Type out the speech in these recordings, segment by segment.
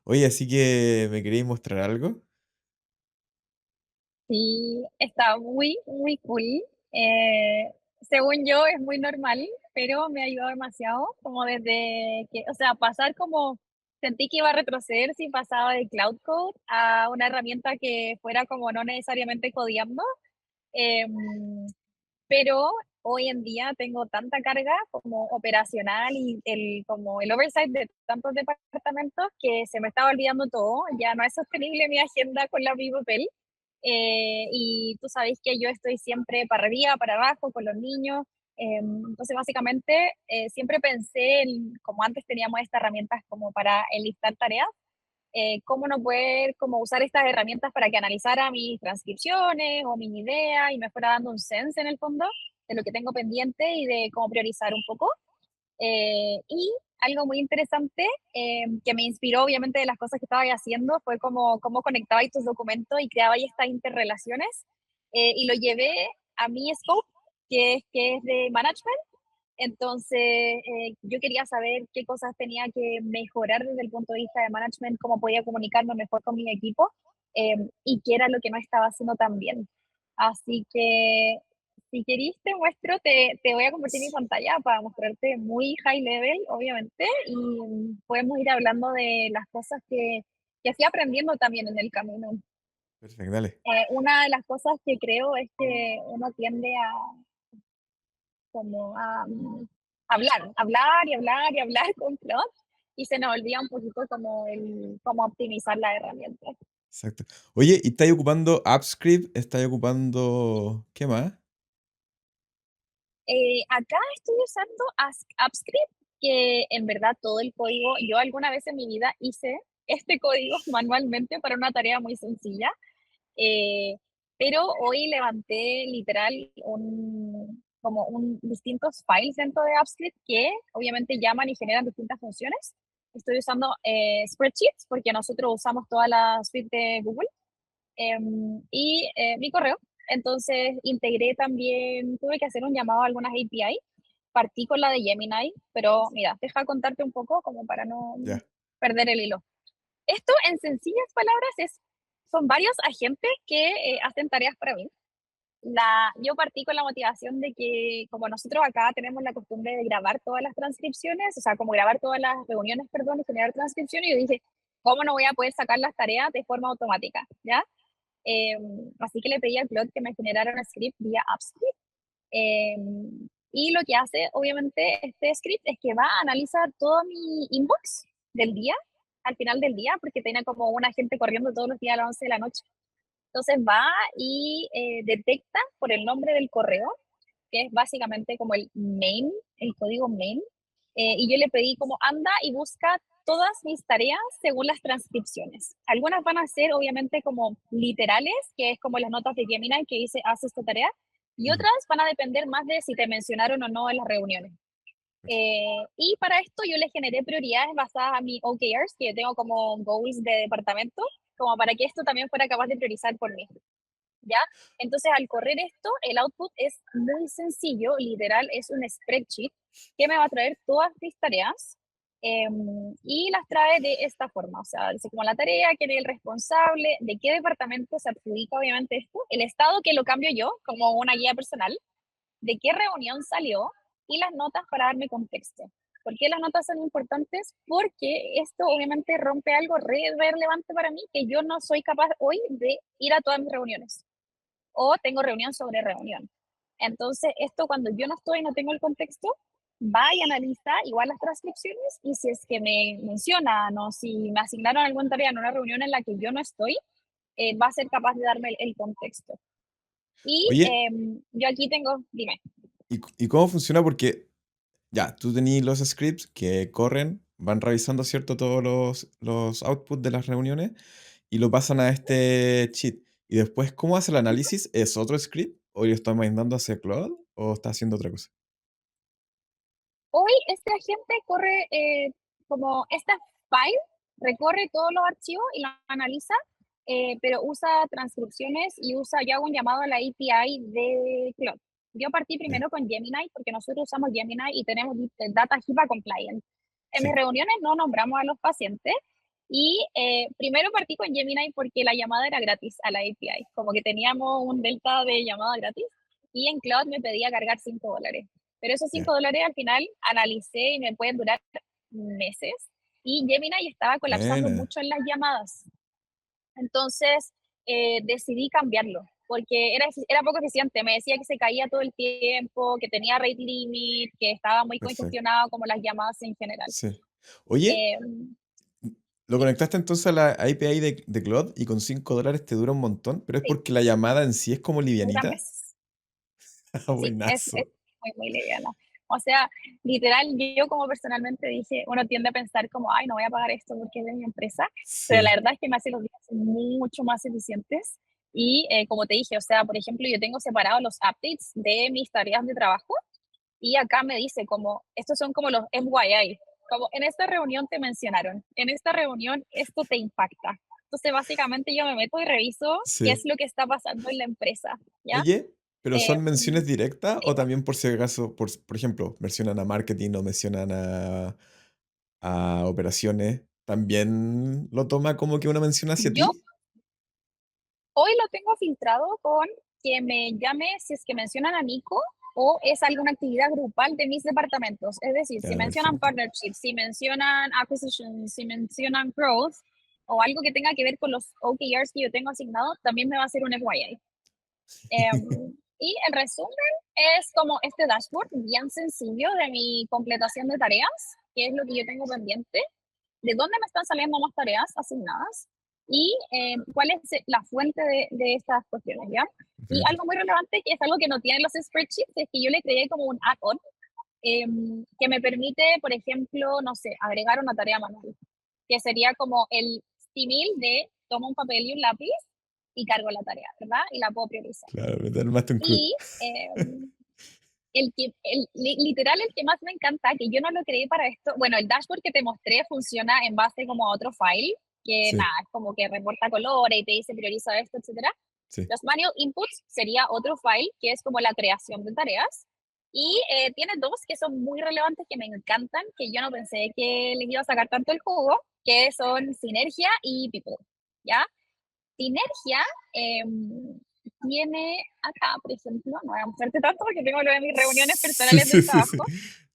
Oye, así que me queréis mostrar algo. Sí, está muy, muy cool. Según yo es muy normal, pero me ha ayudado demasiado, como desde que, o sea, pasar como, sentí que iba a retroceder si pasaba de Cloud Code a una herramienta que fuera como no necesariamente codiando. em, pero hoy en día tengo tanta carga como operacional y como el oversight de tantos departamentos que se me estaba olvidando todo, ya no es sostenible mi agenda con la mi papel. Y tú sabes que yo estoy siempre para arriba, para abajo con los niños. Entonces, básicamente, siempre pensé, como antes teníamos estas herramientas como para enlistar tareas, cómo no poder como usar estas herramientas para que analizara mis transcripciones o mis ideas y me fuera dando un sense en el fondo de lo que tengo pendiente y de cómo priorizar un poco. Y algo muy interesante que me inspiró obviamente de las cosas que estaba haciendo fue cómo conectaba estos documentos y creaba estas interrelaciones, y lo llevé a mi scope, que es de management. Entonces, yo quería saber qué cosas tenía que mejorar desde el punto de vista de management, cómo podía comunicarme mejor con mi equipo, y qué era lo que no estaba haciendo tan bien. Así que, si querís, te muestro, te voy a compartir mi pantalla para mostrarte muy high level, obviamente, y podemos ir hablando de las cosas que fui aprendiendo también en el camino. Perfecto, dale. Una de las cosas que creo es que uno tiende a como a hablar y hablar y hablar con Claude y se nos olvida un poquito como el cómo optimizar la herramienta. Exacto. Oye, ¿y estáis ocupando AppScript? ¿Estáis ocupando qué más? Acá estoy usando AppScript, que en verdad todo el código, yo alguna vez en mi vida hice este código manualmente para una tarea muy sencilla. Eh, pero hoy levanté literal distintos files dentro de AppScript que obviamente llaman y generan distintas funciones. Estoy usando spreadsheets porque nosotros usamos toda la suite de Google, y mi correo. Entonces integré también, tuve que hacer un llamado a algunas API. Partí con la de Gemini, pero mira, deja contarte un poco como para no Ya. perder el hilo. Esto, en sencillas palabras, son varios agentes que hacen tareas para mí. Yo partí con la motivación de que, como nosotros acá tenemos la costumbre de grabar todas las transcripciones, o sea, como grabar todas las reuniones, perdón, y generar transcripciones, yo dije, ¿cómo no voy a poder sacar las tareas de forma automática? ¿Ya? Eh, Así que le pedí a Claude que me generara un script vía AppScript. eh, y lo que hace, obviamente, este script es que va a analizar todo mi inbox del día, al final del día, porque tiene como una gente corriendo todos los días a las 11 de la noche. Entonces va y detecta por el nombre del correo, que es básicamente como el main, el código main, y yo le pedí como anda y busca todas mis tareas según las transcripciones. Algunas van a ser obviamente como literales, que es como las notas de Gemini que dice haz esta tarea, y Ujú. otras van a depender más de si te mencionaron o no en las reuniones. Y para esto yo le generé prioridades basadas a mi OKRs, que yo tengo como goals de departamento, como para que esto también fuera capaz de priorizar por mí. ¿Ya? Entonces, al correr esto, el output es muy sencillo, literal, es un spreadsheet que me va a traer todas mis tareas, y las trae de esta forma, o sea, dice como la tarea, quién es el responsable, de qué departamento se adjudica obviamente esto, el estado que lo cambio yo como una guía personal, de qué reunión salió y las notas para darme contexto. ¿Por qué las notas son importantes? Porque esto obviamente rompe algo re relevante para mí, que yo no soy capaz hoy de ir a todas mis reuniones o tengo reunión sobre reunión. Entonces, esto cuando yo no estoy, no tengo el contexto, va y analiza igual las transcripciones y si es que me mencionan o si me asignaron alguna tarea en una reunión en la que yo no estoy, va a ser capaz de darme el contexto. Y Oye, yo aquí tengo, dime. ¿y cómo funciona? Porque ya, tú tenés los scripts que corren, van revisando, ¿cierto? Todos los outputs de las reuniones y lo pasan a este cheat. Y después, ¿cómo hace el análisis? ¿Es otro script? ¿O lo está mandando hacia Claude? ¿O está haciendo otra cosa? Hoy este agente corre como esta file, recorre todos los archivos y lo analiza, pero usa transcripciones y yo hago un llamado a la API de Cloud. Yo partí Ya. primero con Gemini porque nosotros usamos Gemini y tenemos Data HIPAA compliant. En mis Sí. reuniones no nombramos a los pacientes Y primero partí con Gemini porque la llamada era gratis a la API, como que teníamos un delta de llamada gratis y en Cloud me pedía cargar $5. Pero esos Ya, $5 al final analicé y me pueden durar meses y Gemini estaba colapsando buena, mucho en las llamadas. Entonces decidí cambiarlo porque era poco eficiente. Me decía que se caía todo el tiempo, que tenía rate limit, que estaba muy perfecto. congestionado como las llamadas en general. Sí. Oye, Eh, lo sí, conectaste entonces a la API de Claude y con $5 te dura un montón, pero es sí, porque la llamada en sí es como dura livianita. meses. Ah, Sí, es buenazo. muy, muy liviana. O sea, literal, yo como personalmente dije, uno tiende a pensar como, ay, no voy a pagar esto porque es de mi empresa, pero la Sí, verdad es que me hace los días mucho más eficientes. Y como te dije, o sea, por ejemplo, yo tengo separados los updates de mis tareas de trabajo y acá me dice como, estos son como los FYI, como en esta reunión te mencionaron, en esta reunión esto te impacta. Entonces, básicamente yo me meto y reviso qué es sí. lo que está pasando en la empresa, ¿ya? Oye, ¿pero Eh, son menciones directas o Dime. también por si acaso, por ejemplo, mencionan a marketing o mencionan a operaciones? ¿También lo toma como que una mención hacia Yo ti? hoy lo tengo filtrado con que me llame si es que mencionan a Nico o es alguna actividad grupal de mis departamentos. Es decir, si Ya, mencionan perfecto. partnerships, si mencionan acquisitions, si mencionan growth o algo que tenga que ver con los OKRs que yo tengo asignado, también me va a hacer un FYI. Y el resumen es como este dashboard bien sencillo de mi completación de tareas, que es lo que yo tengo pendiente, de dónde me están saliendo más tareas asignadas y cuál es la fuente de estas cuestiones, ¿ya? Y Perfecto. algo muy relevante, que es algo que no tienen los spreadsheets, es que yo le creé como un add-on que me permite, por ejemplo, no sé, agregar una tarea manual, que sería como el símil de tomo un papel y un lápiz y cargo la tarea, ¿verdad? Y la puedo priorizar. Claro, me armaste un CRUD. Y literal, el que más me encanta, que yo no lo creé para esto, bueno, el dashboard que te mostré funciona en base como a otro file, que Sí, nada, es como que reporta colores y te dice prioriza esto, etcétera. sí. Los manual inputs sería otro file que es como la creación de tareas. Y tiene dos que son muy relevantes, que me encantan, que yo no pensé que les iba a sacar tanto el jugo, que son Sinergia y People, ¿ya? Sinergia tiene acá, por ejemplo, no voy a mostrarte tanto porque tengo lo de mis reuniones Sí, personales sí, del sí, sí. trabajo,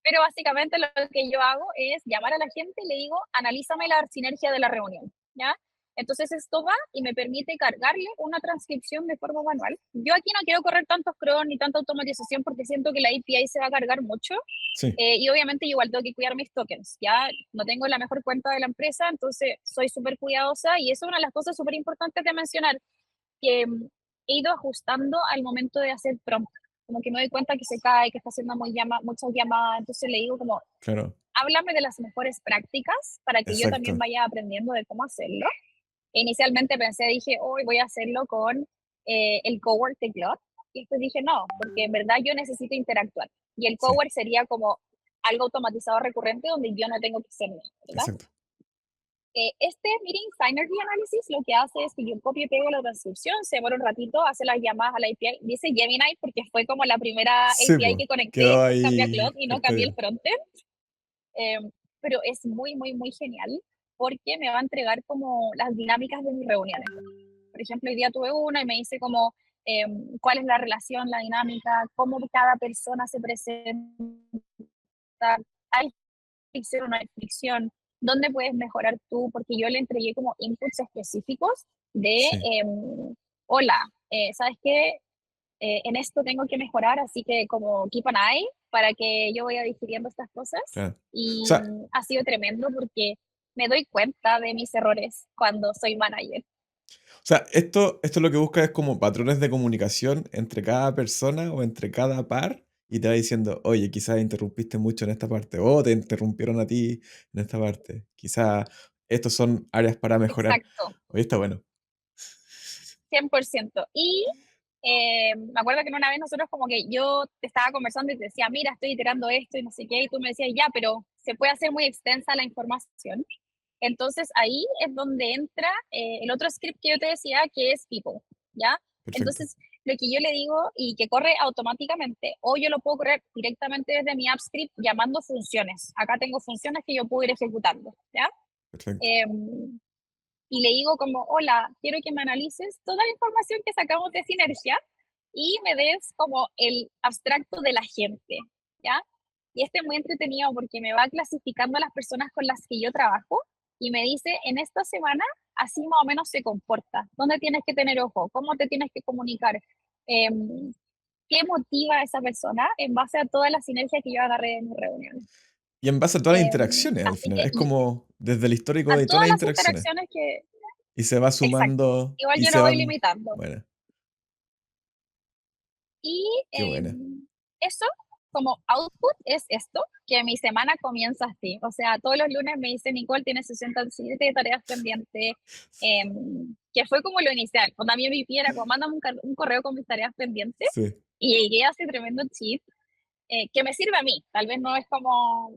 pero básicamente lo que yo hago es llamar a la gente y le digo, analízame la sinergia de la reunión, ¿ya? Entonces esto va y me permite cargarle una transcripción de forma manual. Yo aquí no quiero correr tantos cron ni tanta automatización porque siento que la API se va a cargar mucho Sí, y obviamente igual tengo que cuidar mis tokens. Ya no tengo la mejor cuenta de la empresa, entonces soy súper cuidadosa y eso es una de las cosas súper importantes de mencionar, que he ido ajustando al momento de hacer prompt. Como que me doy cuenta que se cae, que está haciendo muchas llamadas, entonces le digo como, claro, háblame de las mejores prácticas para que yo también exacto. vaya aprendiendo de cómo hacerlo. E inicialmente pensé, dije, hoy voy a hacerlo con el cowork de Cloud. Y después dije, no, porque en verdad yo necesito interactuar. Y el Sí, cowork sería como algo automatizado recurrente donde yo no tengo que hacer nada, ¿verdad? exacto. Este Meeting Synergy Analysis lo que hace es que yo copio y pego la transcripción, se demora un ratito, hace las llamadas a la API, dice Gemini porque fue como la primera Sí, API pues, que conecté, quedó cambié a Cloud ahí y no cambié el carcomido. frontend, eh, pero es muy, muy, muy genial porque me va a entregar como las dinámicas de mis reuniones. Por ejemplo, hoy día tuve una y me dice como cuál es la relación, la dinámica, cómo cada persona se presenta, hay fricción o no hay fricción, dónde puedes mejorar tú, porque yo le entregué como inputs específicos de, Sí, hola, ¿sabes qué? En esto tengo que mejorar, así que como keep an eye para que yo vaya digiriendo estas cosas. claro. O Y sea, ha sido tremendo porque me doy cuenta de mis errores cuando soy manager. esto lo que busca es como patrones de comunicación entre cada persona o entre cada par y te va diciendo, oye, quizás interrumpiste mucho en esta parte o te interrumpieron a ti en esta parte. Quizás estos son áreas para mejorar. Exacto, Oye, está bueno. 100%. Y me acuerdo que una vez nosotros como que yo te estaba conversando y te decía, mira, estoy iterando esto y no sé qué, y tú me decías, ya, pero se puede hacer muy extensa la información. Entonces ahí es donde entra el otro script que yo te decía, que es People, ¿ya? Perfecto. Entonces, lo que yo le digo y que corre automáticamente, o yo lo puedo correr directamente desde mi app script llamando funciones. Acá tengo funciones que yo puedo ir ejecutando, ¿ya? perfecto. em, y le digo como, hola, quiero que me analices toda la información que sacamos de Sinergia y me des como el abstracto de la gente, ¿ya? Y este es muy entretenido porque me va clasificando a las personas con las que yo trabajo y me dice, en esta semana, así más o menos se comporta, dónde tienes que tener ojo, cómo te tienes que comunicar, em, qué motiva a esa persona en base a toda la sinergia que yo agarré en mi reunión. Y en base a todas las interacciones al Así final, que, es y como desde el histórico a de todas todas las las interacciones. interacciones que, Y se va exacto, sumando igual y yo se lo voy van. limitando. Bueno, Y qué buena. eso, como output, es esto, que mi semana comienza así. O sea, todos los lunes me dice, Nicole, tienes 67 tareas pendientes, que fue como lo inicial. Cuando a mí me pidiera, como, mándame un correo con mis tareas pendientes, Sí, y llegué a ese tremendo cheat, que me sirve a mí. Tal vez no es como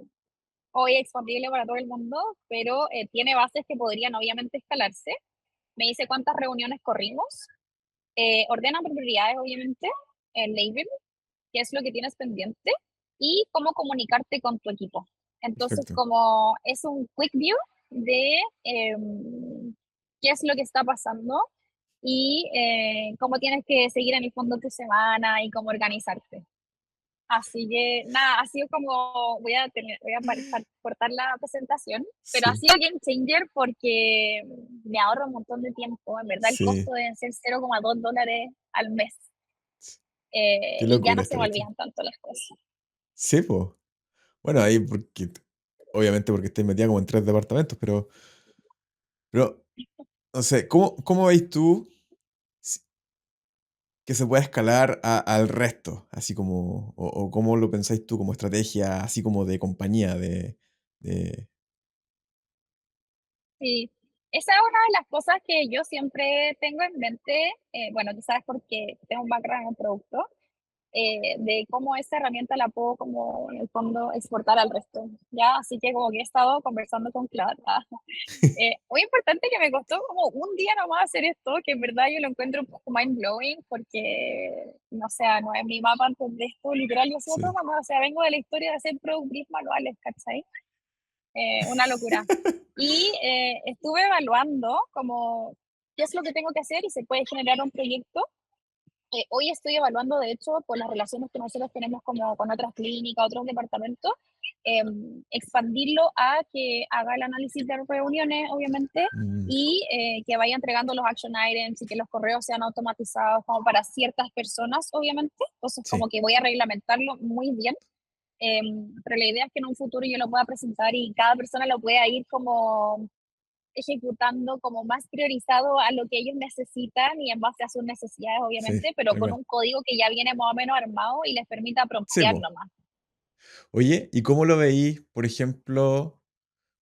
hoy expandible para todo el mundo, pero tiene bases que podrían obviamente escalarse. Me dice cuántas reuniones corrimos, ordena por prioridades, obviamente, el label, qué es lo que tienes pendiente y cómo comunicarte con tu equipo. Entonces, perfecto. como es un quick view de qué es lo que está pasando y cómo tienes que seguir en el fondo tu semana y cómo organizarte. Así que nada, ha sido como, voy a cortar la presentación, pero ha Sí, sido game changer porque me ahorro un montón de tiempo. En verdad, el sí. costo debe ser $0,2 al mes, Qué y ya locura no se esta me cuestión. olvidan tanto las cosas. Sí, pues. Bueno, ahí porque, obviamente porque estoy metida como en 3 departamentos, pero, no sé, ¿cómo veis tú s que se pueda escalar al resto? Así como, o cómo lo pensáis tú como estrategia, así como de compañía, de Sí, esa es una de las cosas que yo siempre tengo en mente, bueno, tú sabes porque tengo un background en producto, de cómo esa herramienta la puedo como en el fondo exportar al resto, ¿ya? Así que como que he estado conversando con Clara. Muy importante que me costó como un día nomás hacer esto, que en verdad yo lo encuentro un poco mind blowing porque, no sé, no es mi mapa antes de esto, literal, yo soy otra sí. mamá, o sea, vengo de la historia de hacer product brief manuales, ¿cachai? Una locura. Y estuve evaluando como qué es lo que tengo que hacer y se puede generar un proyecto. Hoy estoy evaluando, de hecho, por las relaciones que nosotros tenemos como con otras clínicas, otros departamentos, expandirlo a que haga el análisis de reuniones, obviamente, Mm, y que vaya entregando los action items y que los correos sean automatizados como para ciertas personas, obviamente. Entonces, como sí, que voy a reglamentarlo muy bien, pero la idea es que en un futuro yo lo pueda presentar y cada persona lo pueda ir como ejecutando como más priorizado a lo que ellos necesitan y en base a sus necesidades, sí, obviamente, pero tal con cual. un código que ya viene más o menos armado y les permita Sí, po. promptearlo más. Oye, ¿y cómo lo veís, por ejemplo,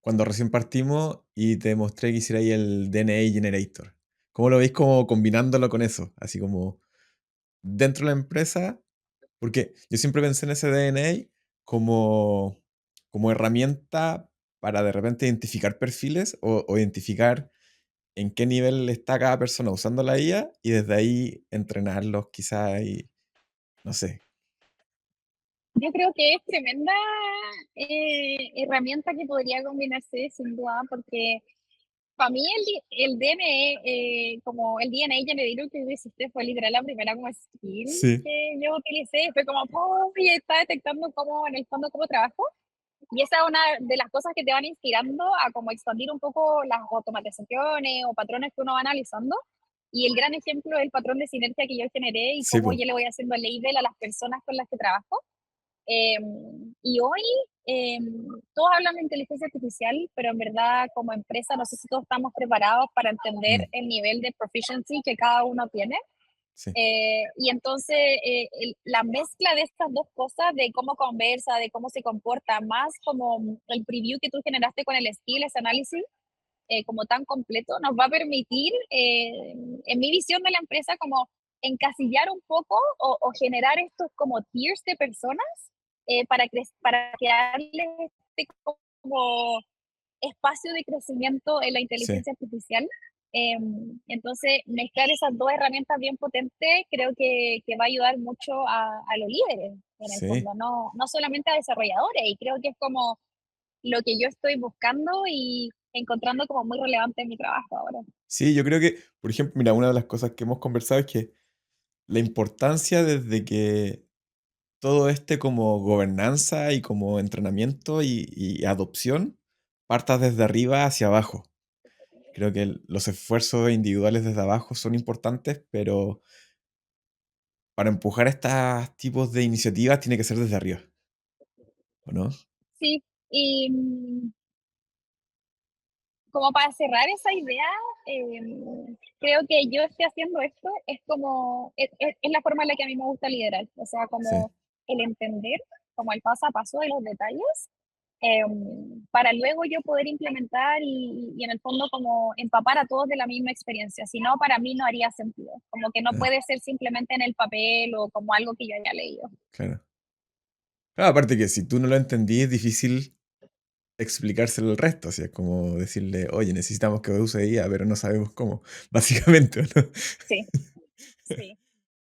cuando recién partimos y te mostré que hiciera ahí el DNA Generator? ¿Cómo lo veis como combinándolo con eso? Así como dentro de la empresa, porque yo siempre pensé en ese DNA como herramienta para de repente identificar perfiles o identificar en qué nivel está cada persona usando la IA y desde ahí entrenarlos quizás y no sé. Yo creo que es tremenda herramienta que podría combinarse sin duda, porque para mí el DNA, como el DNA Generator que tú hiciste fue literal la primera como skill Sí, que yo utilicé, fue como, ¡pum! Y está detectando cómo, en el fondo, cómo trabajo. Y esa es una de las cosas que te van inspirando a como expandir un poco las automatizaciones o patrones que uno va analizando. Y el gran ejemplo es el patrón de sinergia que yo generé y sí, cómo po. yo le voy haciendo label a las personas con las que trabajo. Eh, y hoy eh, todos hablan de inteligencia artificial, pero en verdad como empresa no sé si todos estamos preparados para entender Mm, el nivel de proficiency que cada uno tiene. sí, Y entonces la mezcla de estas dos cosas, de cómo conversa, de cómo se comporta, más como el preview que tú generaste con el skill, ese análisis, como tan completo, nos va a permitir, en mi visión de la empresa, como encasillar un poco o generar estos como tiers de personas, para crearles este como espacio de crecimiento en la sí, inteligencia artificial. Entonces, mezclar esas dos herramientas bien potentes creo que va a ayudar mucho a los líderes, en el sí. fondo, no solamente a desarrolladores, y creo que es como lo que yo estoy buscando y encontrando como muy relevante en mi trabajo ahora. Sí, yo creo que, por ejemplo, mira, una de las cosas que hemos conversado es que la importancia desde que todo este como gobernanza y como entrenamiento y adopción parta desde arriba hacia abajo. Creo que los esfuerzos individuales desde abajo son importantes, pero para empujar estos tipos de iniciativas tiene que ser desde arriba, ¿o no? Sí, y como para cerrar esa idea, creo que yo estoy haciendo esto, es como, es la forma en la que a mí me gusta liderar, o sea, Sí, como el entender, como el paso a paso de los detalles, para luego yo poder implementar y en el fondo como empapar a todos de la misma experiencia, si no, para mí no haría sentido, como que no ah, puede ser simplemente en el papel o como algo que yo haya leído. claro. Claro, aparte que si tú no lo entendí, es difícil explicárselo al resto, así es como decirle: "Oye, necesitamos que use IA, pero no sabemos cómo", básicamente, ¿o no? Sí, sí.